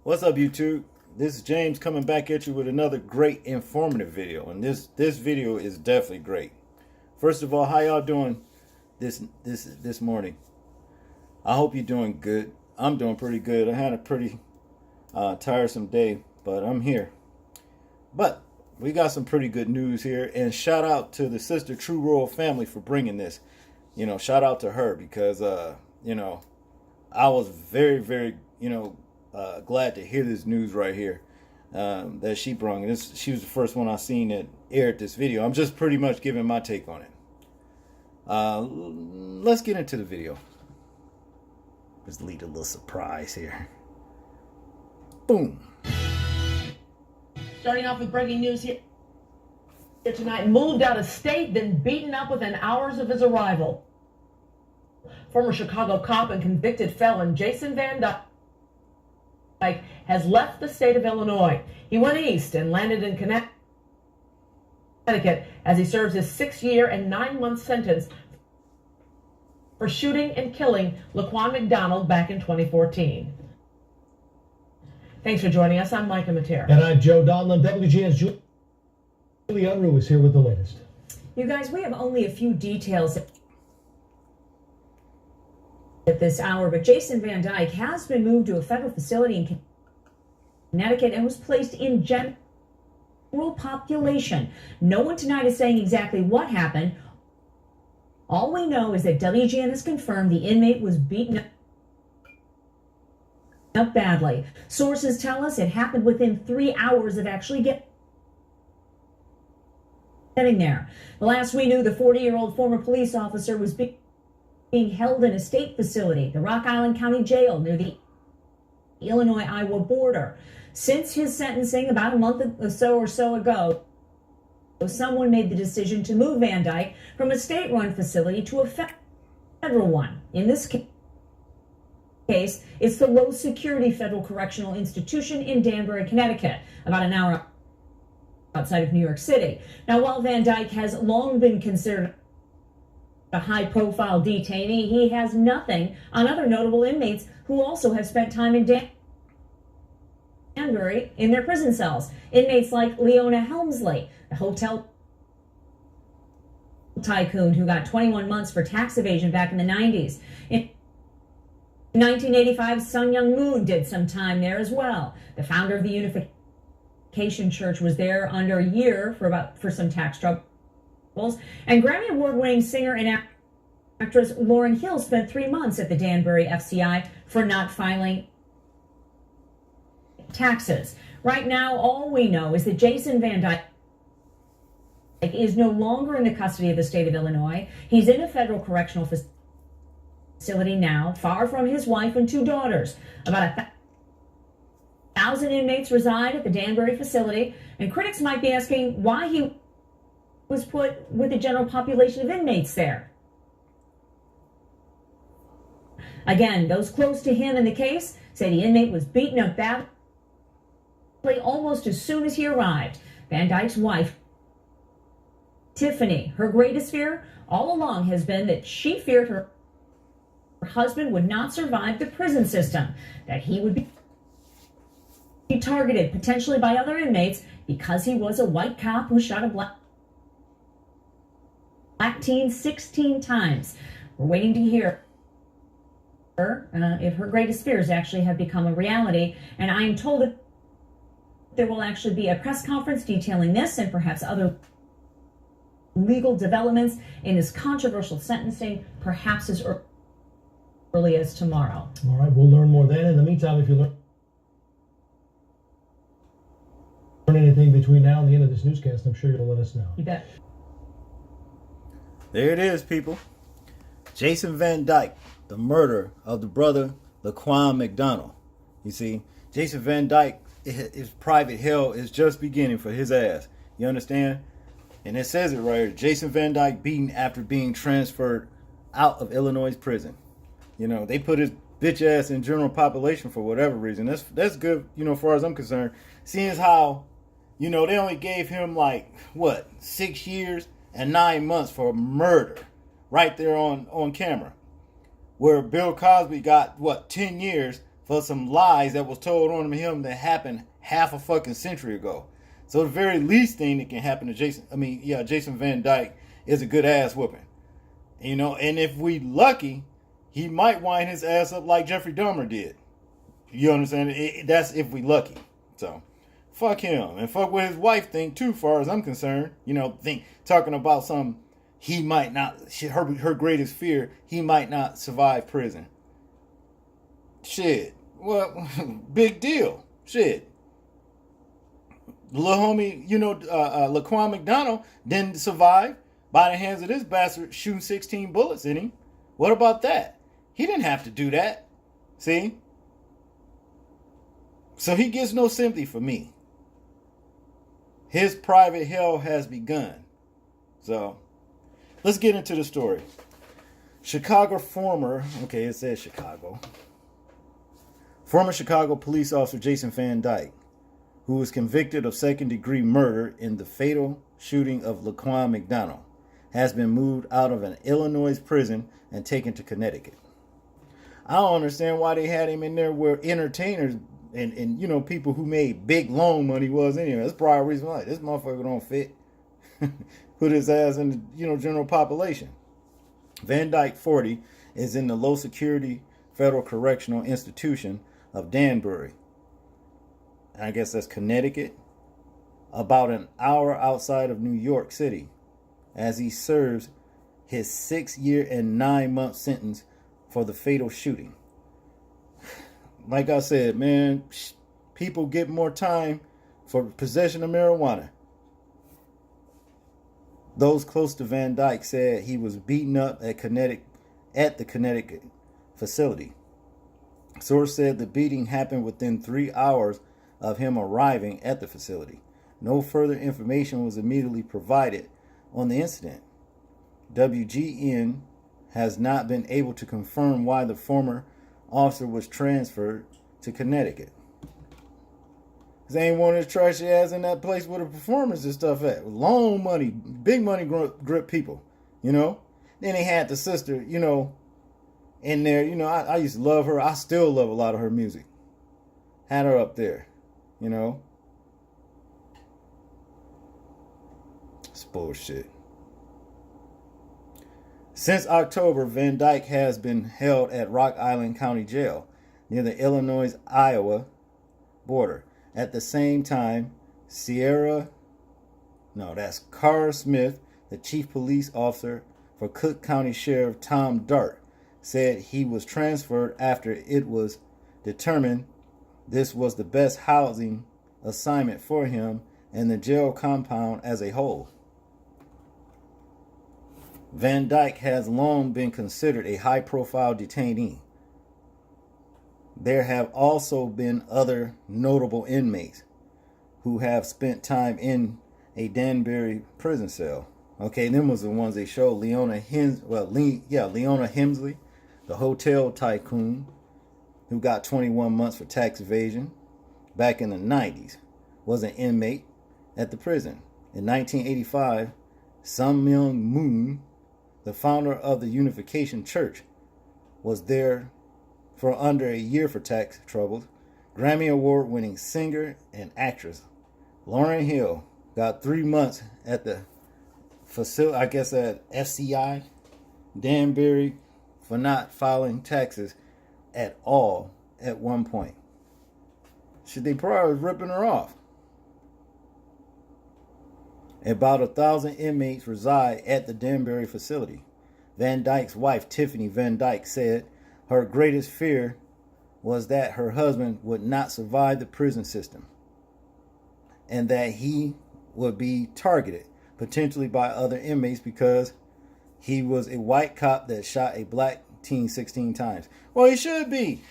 What's up, YouTube? This is James coming back at you with another great informative video, and this video is definitely great. First of all, how y'all doing this morning? I hope you're doing good. I'm doing pretty good. I had a pretty tiresome day, but I'm here. But we got some pretty good news here, and shout out to the sister True Royal family for bringing this. Shout out to her because I was very glad to hear this news right here that she brought. She was the first one I seen that aired this video. I'm just pretty much giving my take on it. Let's get into the video. Let's lead a little surprise here. Boom. Starting off with breaking news here tonight. Moved out of state, then beaten up within hours of his arrival. Former Chicago cop and convicted felon Jason Van Dyke has left the state of Illinois. He went east and landed in Connecticut as he serves his 6-year and 9-month sentence for shooting and killing Laquan McDonald back in 2014. Thanks for joining us. I'm Micah Matera. And I'm Joe Donlin. WGN's Julie Unruh is here with the latest. You guys, we have only a few details at this hour, but Jason Van Dyke has been moved to a federal facility in Connecticut and was placed in general population. No one tonight is saying exactly what happened. All we know is that WGN has confirmed the inmate was beaten up badly. Sources tell us it happened within 3 hours of actually getting there. The last we knew, the 40-year-old former police officer was being held in a state facility, the Rock Island County Jail near the Illinois-Iowa border. Since his sentencing about a month or so ago, someone made the decision to move Van Dyke from a state-run facility to a federal one. In this case, it's the low-security federal correctional institution in Danbury, Connecticut, about an hour outside of New York City. Now, while Van Dyke has long been considered a high-profile detainee, he has nothing on other notable inmates who also have spent time in Danbury in their prison cells. Inmates like Leona Helmsley, the hotel tycoon who got 21 months for tax evasion back in the 90s. In 1985, Sun Young Moon did some time there as well. The founder of the Unification Church was there under a year for some tax troubles. And Grammy Award-winning singer and actress Lauryn Hill spent 3 months at the Danbury FCI for not filing taxes. Right now, all we know is that Jason Van Dyke is no longer in the custody of the state of Illinois. He's in a federal correctional facility now, far from his wife and 2 daughters. About 1,000 inmates reside at the Danbury facility, and critics might be asking why he was put with the general population of inmates there. Again, those close to him in the case say the inmate was beaten up badly almost as soon as he arrived. Van Dyke's wife, Tiffany, her greatest fear all along has been that she feared her husband would not survive the prison system, that he would be targeted potentially by other inmates because he was a white cop who shot a black teen 16 times. We're waiting to hear if her greatest fears actually have become a reality, and I am told that there will actually be a press conference detailing this and perhaps other legal developments in this controversial sentencing, perhaps as early as tomorrow. All right, we'll learn more then. In the meantime, if you learn anything between now and the end of this newscast, I'm sure you'll let us know. You bet. There it is, people. Jason Van Dyke, the murder of the brother Laquan McDonald. You see, Jason Van Dyke, his private hell is just beginning for his ass. You understand? And it says it right here. Jason Van Dyke beaten after being transferred out of Illinois prison. They put his bitch ass in general population for whatever reason. That's good, as far as I'm concerned. Seeing as how, they only gave him 6 years and 9 months for murder right there on camera. Where Bill Cosby got 10 years for some lies that was told on him that happened half a fucking century ago. So the very least thing that can happen to Jason Van Dyke is a good ass whooping. You know, and if we lucky, he might wind his ass up like Jeffrey Dahmer did. You understand? That's if we lucky. So, fuck him. And fuck what his wife think too, far as I'm concerned. You know, talking about some, he might not, her greatest fear, he might not survive prison. Shit. Well, big deal. Shit. Little homie, you know, Laquan McDonald didn't survive by the hands of this bastard shooting 16 bullets in him. What about that? He didn't have to do that. See? So he gets no sympathy for me. His private hell has begun. So, let's get into the story. It says Chicago. Former Chicago police officer Jason Van Dyke, who was convicted of second-degree murder in the fatal shooting of Laquan McDonald, has been moved out of an Illinois prison and taken to Connecticut. I don't understand why they had him in there where entertainers and you know, people who made big loan money was anyway. That's probably a reason why this motherfucker don't fit. Put his ass in the, you know, general population. Van Dyke, 40, is in the low security federal correctional institution of Danbury. I guess that's Connecticut. About an hour outside of New York City, as he serves his 6-year and 9-month sentence for the fatal shooting. Like I said, man, people get more time for possession of marijuana. Those close to Van Dyke said he was beaten up at the Connecticut facility. Source said the beating happened within 3 hours of him arriving at the facility. No further information was immediately provided on the incident. WGN has not been able to confirm why the former officer was transferred to Connecticut. They ain't one of the trashy ass in that place where the performance and stuff at. Loan money, big money grip people, you know. Then they had the sister, you know, in there. You know, I used to love her. I still love a lot of her music. Had her up there, you know. It's bullshit. Since October, Van Dyke has been held at Rock Island County Jail near the Illinois-Iowa border. At the same time, Carr Smith, the chief police officer for Cook County Sheriff Tom Dart, said he was transferred after it was determined this was the best housing assignment for him and the jail compound as a whole. Van Dyke has long been considered a high-profile detainee. There have also been other notable inmates who have spent time in a Danbury prison cell. Okay, them was the ones they showed. Leona Hemsley, the hotel tycoon, who got 21 months for tax evasion back in the 90s, was an inmate at the prison. In 1985, Sun Myung Moon, the founder of the Unification Church, was there for under a year for tax troubles. Grammy Award-winning singer and actress Lauryn Hill got 3 months at the facility, I guess at FCI Danbury, for not filing taxes at all at one point. They probably was ripping her off. About 1,000 inmates reside at the Danbury facility. Van Dyke's wife, Tiffany Van Dyke, said her greatest fear was that her husband would not survive the prison system and that he would be targeted, potentially by other inmates, because he was a white cop that shot a black teen 16 times. Well, he should be.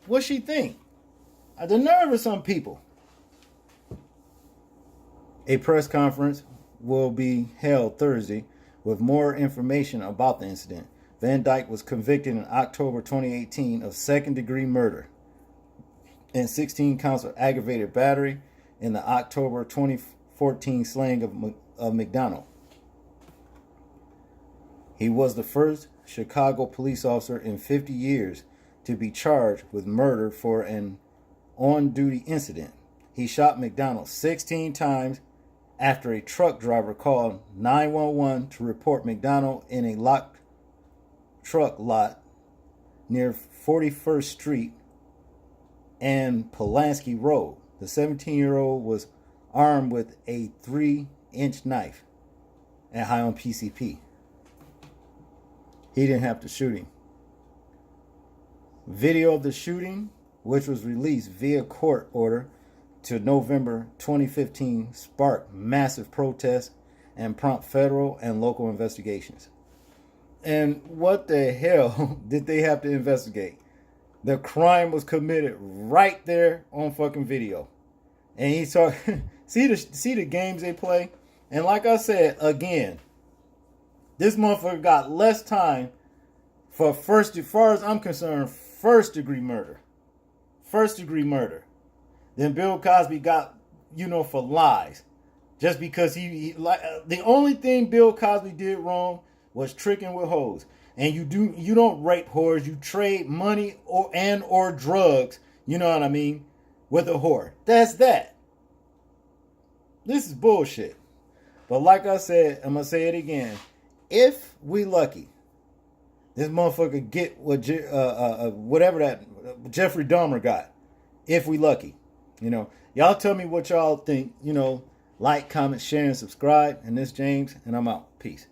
What she think? The nerve of some people. A press conference will be held Thursday with more information about the incident. Van Dyke was convicted in October 2018 of second-degree murder and 16 counts of aggravated battery in the October 2014 slaying of McDonald. He was the first Chicago police officer in 50 years to be charged with murder for an on-duty incident. He shot McDonald 16 times after a truck driver called 911 to report McDonald in a locked truck lot near 41st Street and Pulaski Road. The 17-year-old was armed with a 3-inch knife and high on PCP. He didn't have to shoot him. Video of the shooting, which was released via court order to November 2015, sparked massive protests and prompt federal and local investigations. And what the hell did they have to investigate? The crime was committed right there on fucking video. And he saw, see the games they play? And like I said, again, this motherfucker got less time for first, as far as I'm concerned, first degree murder. First degree murder. Then Bill Cosby got, for lies. Just because he the only thing Bill Cosby did wrong was tricking with hoes. And you don't rape whores, you trade money or drugs, you know what I mean, with a whore. That's that. This is bullshit. But like I said, I'm gonna say it again. If we lucky, this motherfucker get what whatever that Jeffrey Dahmer got. If we lucky. Y'all tell me what y'all think. Like, comment, share, and subscribe. And this James, and I'm out. Peace.